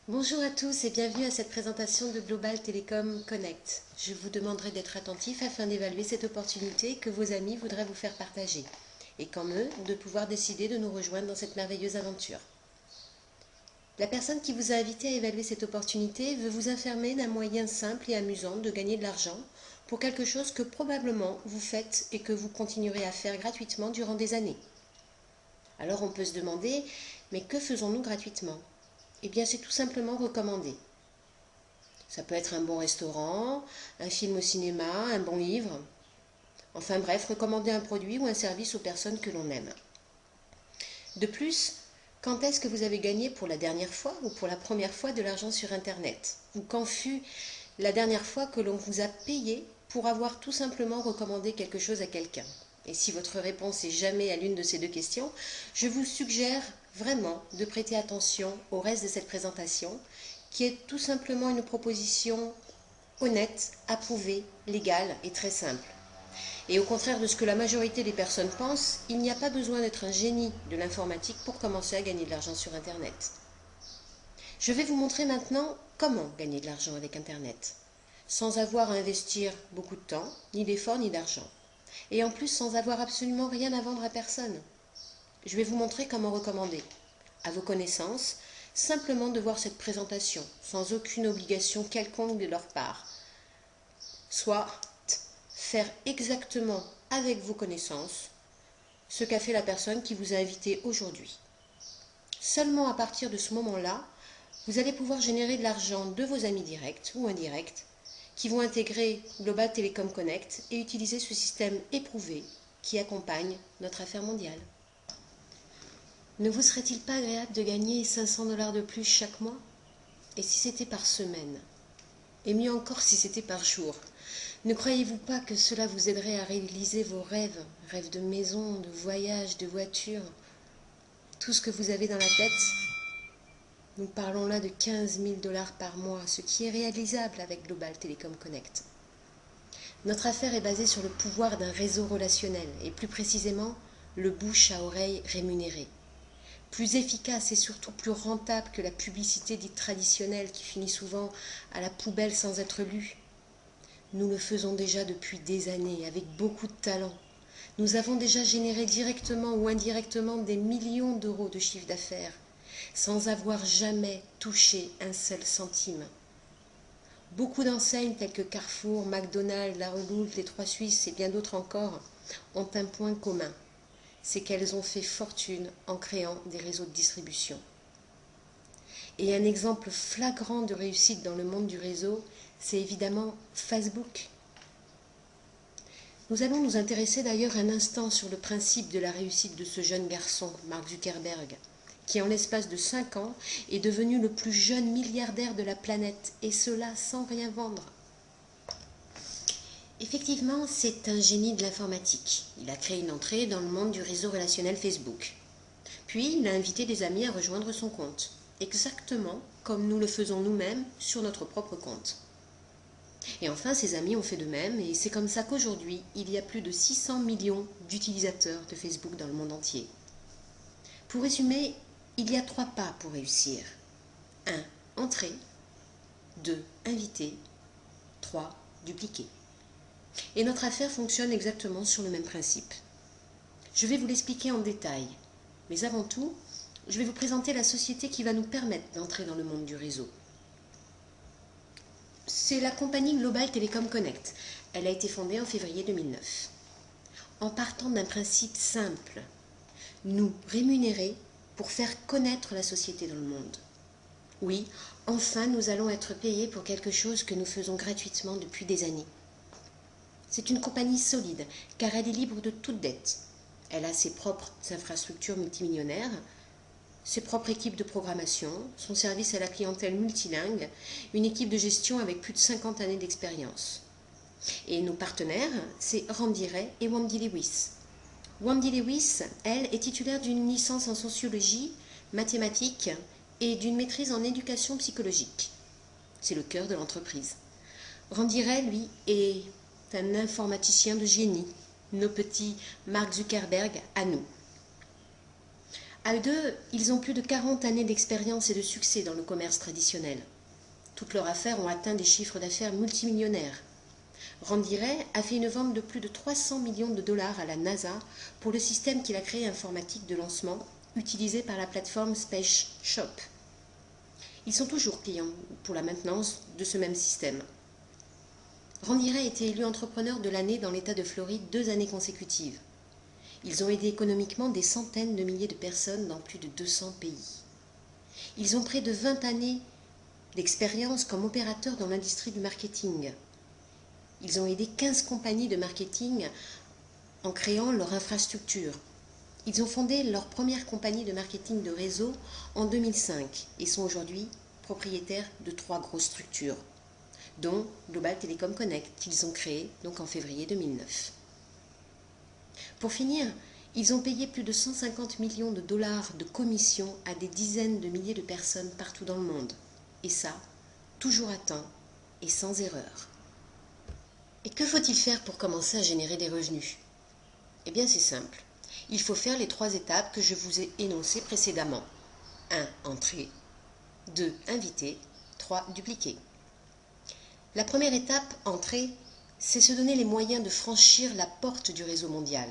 Bonjour à tous et bienvenue à cette présentation de Global Telecom Connect. Je vous demanderai d'être attentif afin d'évaluer cette opportunité que vos amis voudraient vous faire partager et comme eux, de pouvoir décider de nous rejoindre dans cette merveilleuse aventure. La personne qui vous a invité à évaluer cette opportunité veut vous informer d'un moyen simple et amusant de gagner de l'argent pour quelque chose que probablement vous faites et que vous continuerez à faire gratuitement durant des années. Alors on peut se demander, mais que faisons-nous gratuitement ? Eh bien c'est tout simplement recommandé. Ça peut être un bon restaurant, un film au cinéma, un bon livre. Enfin bref, recommander un produit ou un service aux personnes que l'on aime. De plus, quand est-ce que vous avez gagné pour la dernière fois ou pour la première fois de l'argent sur Internet? Ou quand fut la dernière fois que l'on vous a payé pour avoir tout simplement recommandé quelque chose à quelqu'un? Et si votre réponse est jamais à l'une de ces deux questions, je vous suggère vraiment de prêter attention au reste de cette présentation, qui est tout simplement une proposition honnête, approuvée, légale et très simple. Et au contraire de ce que la majorité des personnes pensent, il n'y a pas besoin d'être un génie de l'informatique pour commencer à gagner de l'argent sur Internet. Je vais vous montrer maintenant comment gagner de l'argent avec Internet, sans avoir à investir beaucoup de temps, ni d'efforts, ni d'argent. Et en plus sans avoir absolument rien à vendre à personne. Je vais vous montrer comment recommander, à vos connaissances, simplement de voir cette présentation, sans aucune obligation quelconque de leur part. Soit faire exactement avec vos connaissances ce qu'a fait la personne qui vous a invité aujourd'hui. Seulement à partir de ce moment-là, vous allez pouvoir générer de l'argent de vos amis directs ou indirects qui vont intégrer Global Telecom Connect et utiliser ce système éprouvé qui accompagne notre affaire mondiale. Ne vous serait-il pas agréable de gagner 500 $ de plus chaque mois? Et si c'était par semaine? Et mieux encore si c'était par jour? Ne croyez-vous pas que cela vous aiderait à réaliser vos rêves, rêves de maison, de voyage, de voiture, tout ce que vous avez dans la tête? Nous parlons là de 15 000 $ par mois, ce qui est réalisable avec Global Telecom Connect. Notre affaire est basée sur le pouvoir d'un réseau relationnel, et plus précisément, le bouche à oreille rémunéré. Plus efficace et surtout plus rentable que la publicité dite traditionnelle qui finit souvent à la poubelle sans être lue. Nous le faisons déjà depuis des années, avec beaucoup de talent. Nous avons déjà généré directement ou indirectement des millions d'euros de chiffre d'affaires, sans avoir jamais touché un seul centime. Beaucoup d'enseignes telles que Carrefour, McDonald's, La Redoute, les Trois Suisses et bien d'autres encore ont un point commun, c'est qu'elles ont fait fortune en créant des réseaux de distribution. Et un exemple flagrant de réussite dans le monde du réseau, c'est évidemment Facebook. Nous allons nous intéresser d'ailleurs un instant sur le principe de la réussite de ce jeune garçon, Mark Zuckerberg, qui en l'espace de 5 ans est devenu le plus jeune milliardaire de la planète, et cela sans rien vendre. Effectivement, c'est un génie de l'informatique. Il a créé une entrée dans le monde du réseau relationnel Facebook. Puis, il a invité des amis à rejoindre son compte, exactement comme nous le faisons nous-mêmes sur notre propre compte. Et enfin, ses amis ont fait de même, et c'est comme ça qu'aujourd'hui, il y a plus de 600 millions d'utilisateurs de Facebook dans le monde entier. Pour résumer, il y a 3 pas pour réussir. 1. Entrer. 2. Inviter. 3. Dupliquer. Et notre affaire fonctionne exactement sur le même principe. Je vais vous l'expliquer en détail, mais avant tout, je vais vous présenter la société qui va nous permettre d'entrer dans le monde du réseau. C'est la compagnie Global Telecom Connect. Elle a été fondée en février 2009. En partant d'un principe simple, nous rémunérer pour faire connaître la société dans le monde. Oui, enfin nous allons être payés pour quelque chose que nous faisons gratuitement depuis des années. C'est une compagnie solide, car elle est libre de toute dette. Elle a ses propres infrastructures multimillionnaires, ses propres équipes de programmation, son service à la clientèle multilingue, une équipe de gestion avec plus de 50 années d'expérience. Et nos partenaires, c'est Randy Ray et Wendy Lewis. Wendy Lewis, elle, est titulaire d'une licence en sociologie, mathématiques et d'une maîtrise en éducation psychologique. C'est le cœur de l'entreprise. Randy Ray, lui, est un informaticien de génie, nos petits Mark Zuckerberg à nous. À eux deux, ils ont plus de 40 années d'expérience et de succès dans le commerce traditionnel. Toutes leurs affaires ont atteint des chiffres d'affaires multimillionnaires. Randy Ray a fait une vente de plus de 300 millions de dollars à la NASA pour le système qu'il a créé informatique de lancement utilisé par la plateforme Space Shop. Ils sont toujours clients pour la maintenance de ce même système. Randy Ray a été élu entrepreneur de l'année dans l'État de Floride 2 années consécutives. Ils ont aidé économiquement des centaines de milliers de personnes dans plus de 200 pays. Ils ont près de 20 années d'expérience comme opérateurs dans l'industrie du marketing. Ils ont aidé 15 compagnies de marketing en créant leur infrastructure. Ils ont fondé leur première compagnie de marketing de réseau en 2005 et sont aujourd'hui propriétaires de 3 grosses structures, dont Global Telecom Connect, qu'ils ont créé donc en février 2009. Pour finir, ils ont payé plus de 150 millions de dollars de commissions à des dizaines de milliers de personnes partout dans le monde. Et ça, toujours à temps et sans erreur. Et que faut-il faire pour commencer à générer des revenus? Eh bien, c'est simple. Il faut faire les 3 étapes que je vous ai énoncées précédemment. 1. Entrer. 2. Inviter. 3. Dupliquer. La première étape, entrer, c'est se donner les moyens de franchir la porte du réseau mondial.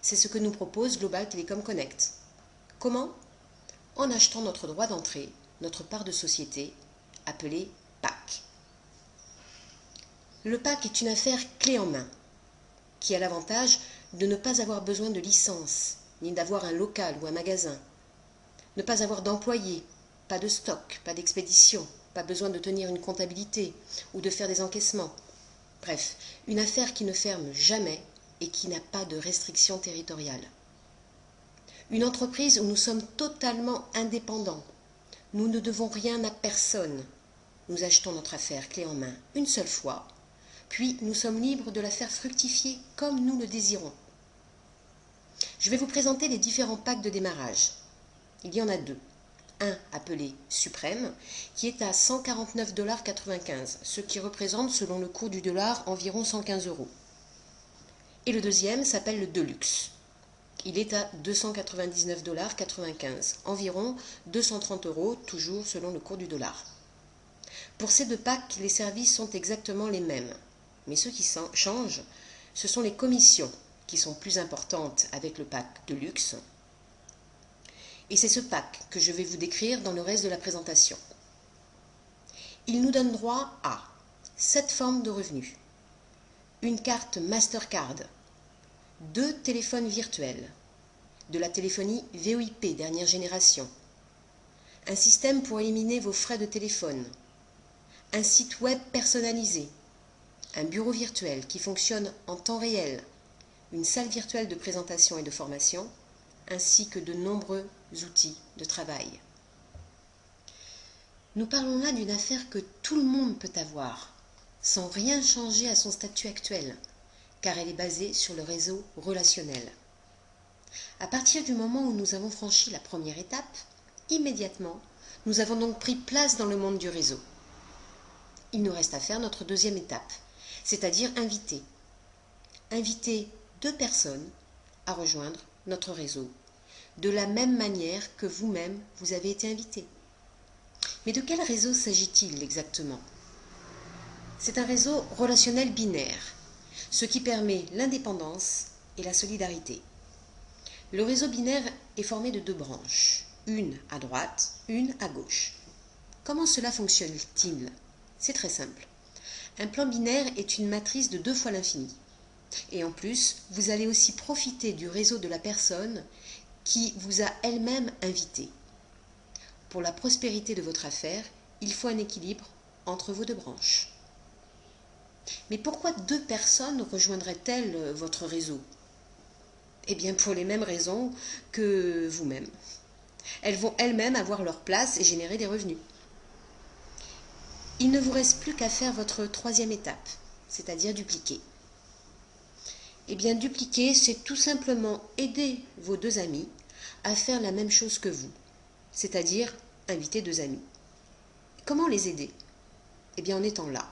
C'est ce que nous propose Global Telecom Connect. Comment? En achetant notre droit d'entrée, notre part de société, appelée PAC. Le PAC est une affaire clé en main, qui a l'avantage de ne pas avoir besoin de licence, ni d'avoir un local ou un magasin, ne pas avoir d'employés, pas de stock, pas d'expédition, pas besoin de tenir une comptabilité ou de faire des encaissements. Bref, une affaire qui ne ferme jamais et qui n'a pas de restrictions territoriales. Une entreprise où nous sommes totalement indépendants. Nous ne devons rien à personne. Nous achetons notre affaire clé en main une seule fois, puis nous sommes libres de la faire fructifier comme nous le désirons. Je vais vous présenter les différents packs de démarrage. Il y en a 2. Un appelé Suprême, qui est à 149,95 $, ce qui représente, selon le cours du dollar, environ 115 €. Et le deuxième s'appelle le Deluxe. Il est à 299,95 $, environ 230 €, toujours selon le cours du dollar. Pour ces 2 packs, les services sont exactement les mêmes. Mais ce qui change, ce sont les commissions, qui sont plus importantes avec le pack de luxe. Et c'est ce pack que je vais vous décrire dans le reste de la présentation. Il nous donne droit à 7 formes de revenus, une carte Mastercard, 2 téléphones virtuels, de la téléphonie VoIP dernière génération, un système pour éliminer vos frais de téléphone, un site web personnalisé, un bureau virtuel qui fonctionne en temps réel, une salle virtuelle de présentation et de formation, ainsi que de nombreux outils de travail. Nous parlons là d'une affaire que tout le monde peut avoir, sans rien changer à son statut actuel, car elle est basée sur le réseau relationnel. À partir du moment où nous avons franchi la première étape, immédiatement, nous avons donc pris place dans le monde du réseau. Il nous reste à faire notre deuxième étape, c'est-à-dire inviter. Inviter 2 personnes à rejoindre notre réseau, de la même manière que vous-même vous avez été invité. Mais de quel réseau s'agit-il exactement? C'est un réseau relationnel binaire, ce qui permet l'indépendance et la solidarité. Le réseau binaire est formé de 2 branches, une à droite, une à gauche. Comment cela fonctionne-t-il? C'est très simple. Un plan binaire est une matrice de 2 fois l'infini. Et en plus, vous allez aussi profiter du réseau de la personne qui vous a elle-même invité. Pour la prospérité de votre affaire, il faut un équilibre entre vos 2 branches. Mais pourquoi 2 personnes rejoindraient-elles votre réseau? Eh bien, pour les mêmes raisons que vous-même. Elles vont elles-mêmes avoir leur place et générer des revenus. Il ne vous reste plus qu'à faire votre 3e étape, c'est-à-dire dupliquer. Eh bien, dupliquer, c'est tout simplement aider vos 2 amis à faire la même chose que vous, c'est-à-dire inviter 2 amis. Comment les aider? Eh bien, en étant là.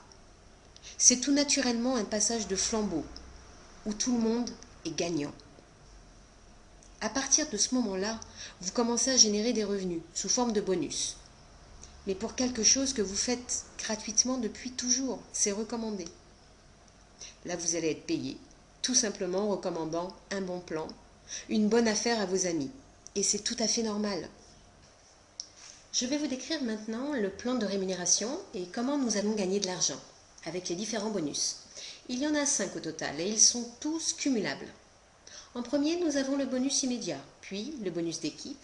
C'est tout naturellement un passage de flambeau, où tout le monde est gagnant. À partir de ce moment-là, vous commencez à générer des revenus sous forme de bonus. Mais pour quelque chose que vous faites gratuitement depuis toujours, c'est recommandé. Là, vous allez être payé, tout simplement en recommandant un bon plan, une bonne affaire à vos amis. Et c'est tout à fait normal. Je vais vous décrire maintenant le plan de rémunération et comment nous allons gagner de l'argent avec les différents bonus. Il y en a 5 au total et ils sont tous cumulables. En premier, nous avons le bonus immédiat, puis le bonus d'équipe,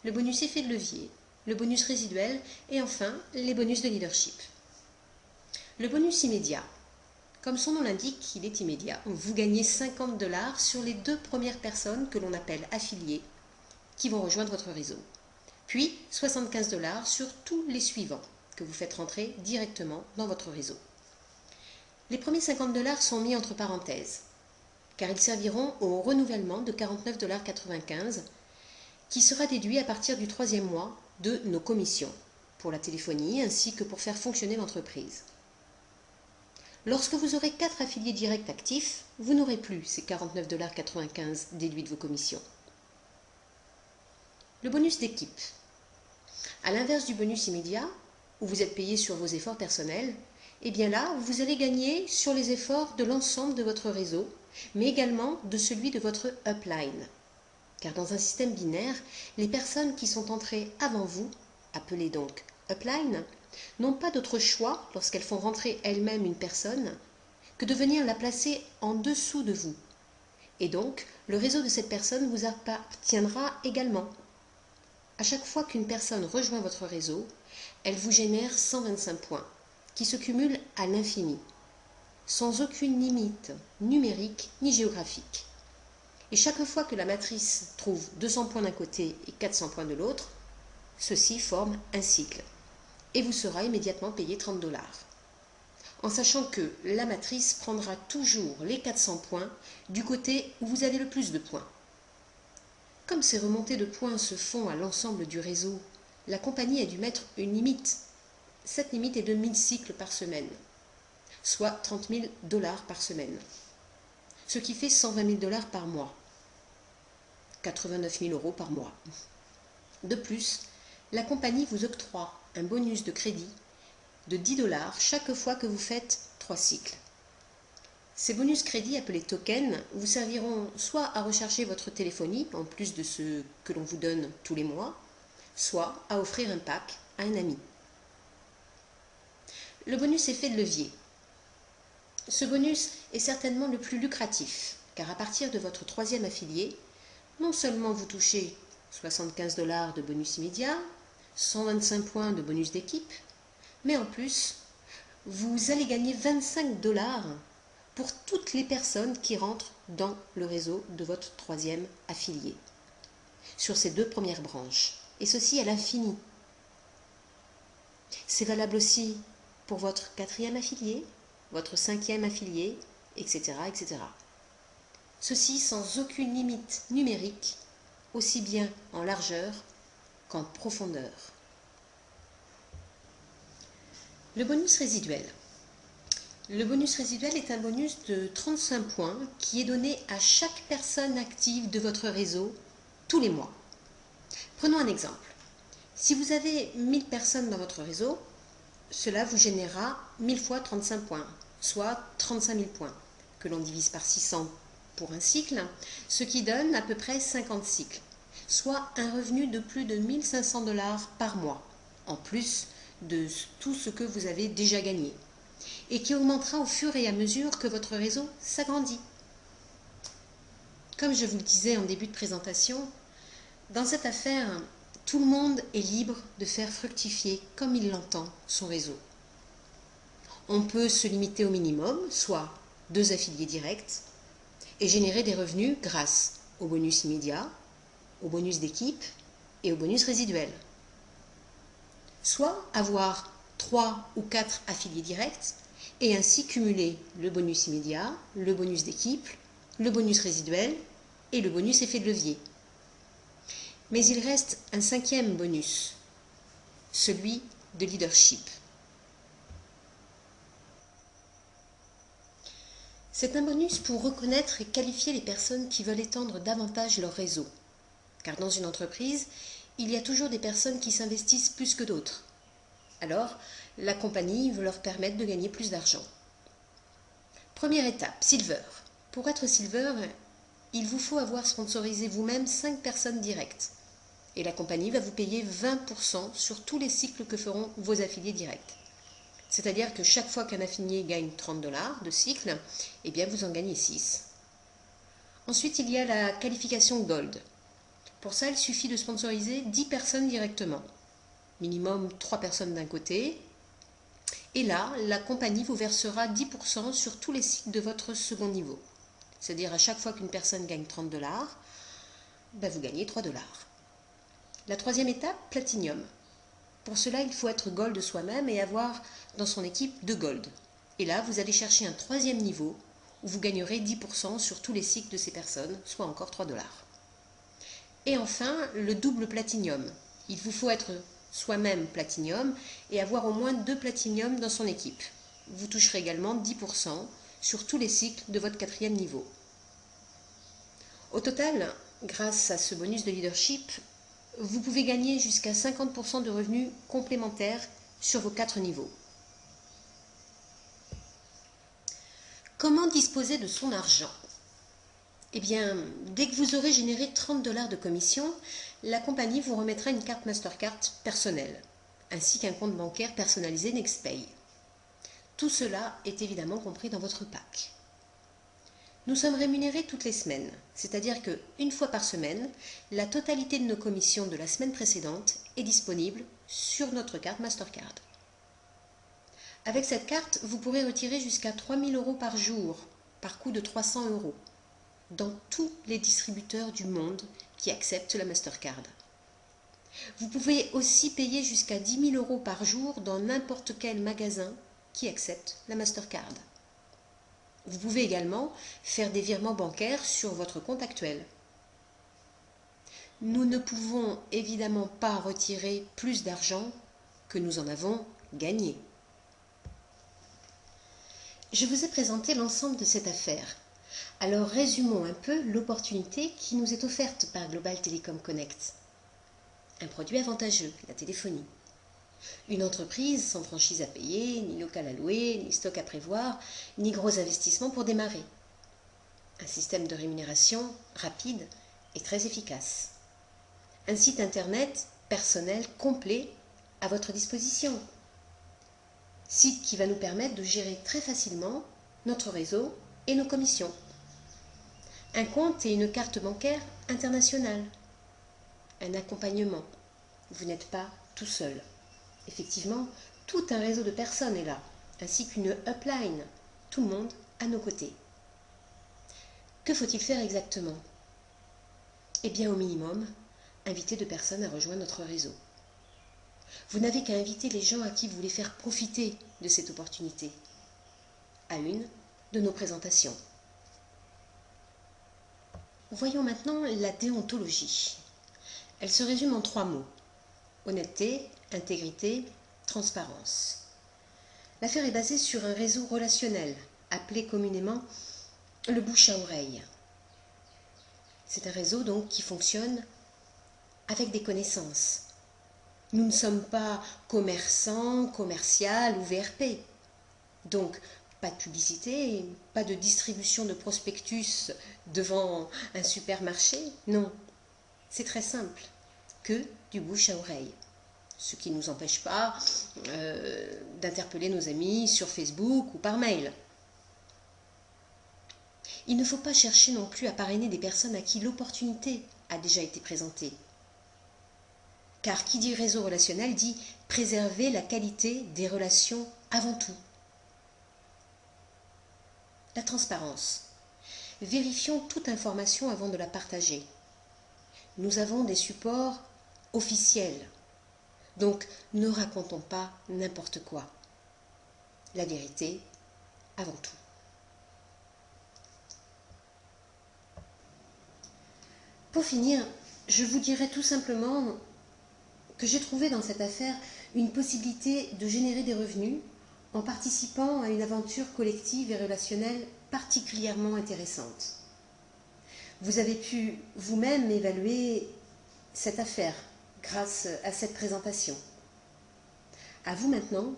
le bonus effet de levier, le bonus résiduel et enfin les bonus de leadership. Le bonus immédiat. Comme son nom l'indique, il est immédiat. Vous gagnez 50 $ sur les 2 premières personnes que l'on appelle affiliées qui vont rejoindre votre réseau. Puis 75 $ sur tous les suivants que vous faites rentrer directement dans votre réseau. Les premiers 50 $ sont mis entre parenthèses, car ils serviront au renouvellement de 49,95 $ qui sera déduit à partir du 3e mois de nos commissions pour la téléphonie ainsi que pour faire fonctionner l'entreprise. Lorsque vous aurez 4 affiliés directs actifs, vous n'aurez plus ces 49,95 $ déduits de vos commissions. Le bonus d'équipe. À l'inverse du bonus immédiat, où vous êtes payé sur vos efforts personnels, et bien là, vous allez gagner sur les efforts de l'ensemble de votre réseau, mais également de celui de votre upline. Car dans un système binaire, les personnes qui sont entrées avant vous, appelées donc upline, n'ont pas d'autre choix, lorsqu'elles font rentrer elles-mêmes une personne, que de venir la placer en dessous de vous. Et donc, le réseau de cette personne vous appartiendra également. À chaque fois qu'une personne rejoint votre réseau, elle vous génère 125 points, qui se cumulent à l'infini, sans aucune limite numérique ni géographique. Et chaque fois que la matrice trouve 200 points d'un côté et 400 points de l'autre, ceci forme un cycle, et vous sera immédiatement payé 30 $. En sachant que la matrice prendra toujours les 400 points du côté où vous avez le plus de points. Comme ces remontées de points se font à l'ensemble du réseau, la compagnie a dû mettre une limite. Cette limite est de 1000 cycles par semaine, soit 30 000 $ par semaine, ce qui fait 120 000 $ par mois, 89 000 € par mois. De plus, la compagnie vous octroie un bonus de crédit de 10 $ chaque fois que vous faites 3 cycles. Ces bonus crédits appelés tokens vous serviront soit à recharger votre téléphonie, en plus de ce que l'on vous donne tous les mois, soit à offrir un pack à un ami. Le bonus effet de levier. Ce bonus est certainement le plus lucratif, car à partir de votre 3e affilié, non seulement vous touchez 75 $ de bonus immédiat, 125 points de bonus d'équipe, mais en plus, vous allez gagner 25 $ pour toutes les personnes qui rentrent dans le réseau de votre 3e affilié, sur ces 2 premières branches, et ceci à l'infini. C'est valable aussi pour votre 4e affilié, votre 5e affilié, etc., etc. Ceci sans aucune limite numérique, aussi bien en largeur qu'en profondeur. Le bonus résiduel. Le bonus résiduel est un bonus de 35 points qui est donné à chaque personne active de votre réseau tous les mois. Prenons un exemple. Si vous avez 1000 personnes dans votre réseau, cela vous générera 1000 fois 35 points, soit 35 000 points, que l'on divise par 600 pour un cycle, ce qui donne à peu près 50 cycles, soit un revenu de plus de 1 500 $ par mois, en plus de tout ce que vous avez déjà gagné, et qui augmentera au fur et à mesure que votre réseau s'agrandit. Comme je vous le disais en début de présentation, dans cette affaire, tout le monde est libre de faire fructifier comme il l'entend son réseau. On peut se limiter au minimum, soit 2 affiliés directs, et générer des revenus grâce au bonus immédiat, au bonus d'équipe et au bonus résiduel. Soit avoir 3 ou 4 affiliés directs et ainsi cumuler le bonus immédiat, le bonus d'équipe, le bonus résiduel et le bonus effet de levier. Mais il reste un 5e bonus, celui de leadership. C'est un bonus pour reconnaître et qualifier les personnes qui veulent étendre davantage leur réseau, car dans une entreprise, il y a toujours des personnes qui s'investissent plus que d'autres. Alors, la compagnie veut leur permettre de gagner plus d'argent. Première étape, Silver. Pour être Silver, il vous faut avoir sponsorisé vous-même 5 personnes directes. Et la compagnie va vous payer 20% sur tous les cycles que feront vos affiliés directs. C'est-à-dire que chaque fois qu'un affilié gagne 30 $ de cycle, eh bien vous en gagnez 6. Ensuite, il y a la qualification Gold. Pour ça, il suffit de sponsoriser 10 personnes directement. Minimum 3 personnes d'un côté. Et là, la compagnie vous versera 10% sur tous les cycles de votre second niveau. C'est-à-dire à chaque fois qu'une personne gagne 30 $, vous gagnez 3 $. La troisième étape, Platinum. Pour cela, il faut être Gold soi-même et avoir dans son équipe 2 Gold. Et là, vous allez chercher un troisième niveau où vous gagnerez 10% sur tous les cycles de ces personnes, soit encore 3 $. Et enfin, le double Platinum. Il vous faut être soi-même Platinum et avoir au moins 2 Platinum dans son équipe. Vous toucherez également 10% sur tous les cycles de votre quatrième niveau. Au total, grâce à ce bonus de leadership, vous pouvez gagner jusqu'à 50% de revenus complémentaires sur vos 4 niveaux. Comment disposer de son argent? Eh bien, dès que vous aurez généré 30 $ de commission, la compagnie vous remettra une carte Mastercard personnelle, ainsi qu'un compte bancaire personnalisé NextPay. Tout cela est évidemment compris dans votre pack. Nous sommes rémunérés toutes les semaines, c'est-à-dire qu'une fois par semaine, la totalité de nos commissions de la semaine précédente est disponible sur notre carte Mastercard. Avec cette carte, vous pourrez retirer jusqu'à 3 000 € par jour, par coût de 300 €, dans tous les distributeurs du monde qui acceptent la Mastercard. Vous pouvez aussi payer jusqu'à 10 000 € par jour dans n'importe quel magasin qui accepte la Mastercard. Vous pouvez également faire des virements bancaires sur votre compte actuel. Nous ne pouvons évidemment pas retirer plus d'argent que nous en avons gagné. Je vous ai présenté l'ensemble de cette affaire. Alors résumons un peu l'opportunité qui nous est offerte par Global Telecom Connect. Un produit avantageux, la téléphonie. Une entreprise sans franchise à payer, ni local à louer, ni stock à prévoir, ni gros investissements pour démarrer. Un système de rémunération rapide et très efficace. Un site internet personnel complet à votre disposition. Site qui va nous permettre de gérer très facilement notre réseau et nos commissions. Un compte et une carte bancaire internationale. Un accompagnement. Vous n'êtes pas tout seul. Effectivement, tout un réseau de personnes est là, ainsi qu'une upline. Tout le monde à nos côtés. Que faut-il faire exactement? Eh bien, au minimum, inviter 2 personnes à rejoindre notre réseau. Vous n'avez qu'à inviter les gens à qui vous voulez faire profiter de cette opportunité, à une de nos présentations. Voyons maintenant la déontologie. Elle se résume en 3 mots. Honnêteté, intégrité, transparence. L'affaire est basée sur un réseau relationnel, appelé communément le bouche à oreille. C'est un réseau donc qui fonctionne avec des connaissances. Nous ne sommes pas commerçants, commercial ou VRP. Donc, pas de publicité, pas de distribution de prospectus devant un supermarché. Non, c'est très simple, que du bouche à oreille. Ce qui ne nous empêche pas d'interpeller nos amis sur Facebook ou par mail. Il ne faut pas chercher non plus à parrainer des personnes à qui l'opportunité a déjà été présentée. Car qui dit réseau relationnel dit préserver la qualité des relations avant tout. La transparence. Vérifions toute information avant de la partager. Nous avons des supports officiels. Donc, ne racontons pas n'importe quoi. La vérité avant tout. Pour finir, je vous dirai tout simplement que j'ai trouvé dans cette affaire une possibilité de générer des revenus en participant à une aventure collective et relationnelle particulièrement intéressante. Vous avez pu vous-même évaluer cette affaire grâce à cette présentation. À vous maintenant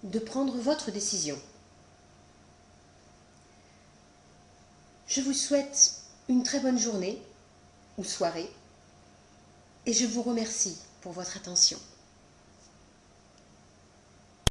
de prendre votre décision. Je vous souhaite une très bonne journée ou soirée et je vous remercie pour votre attention.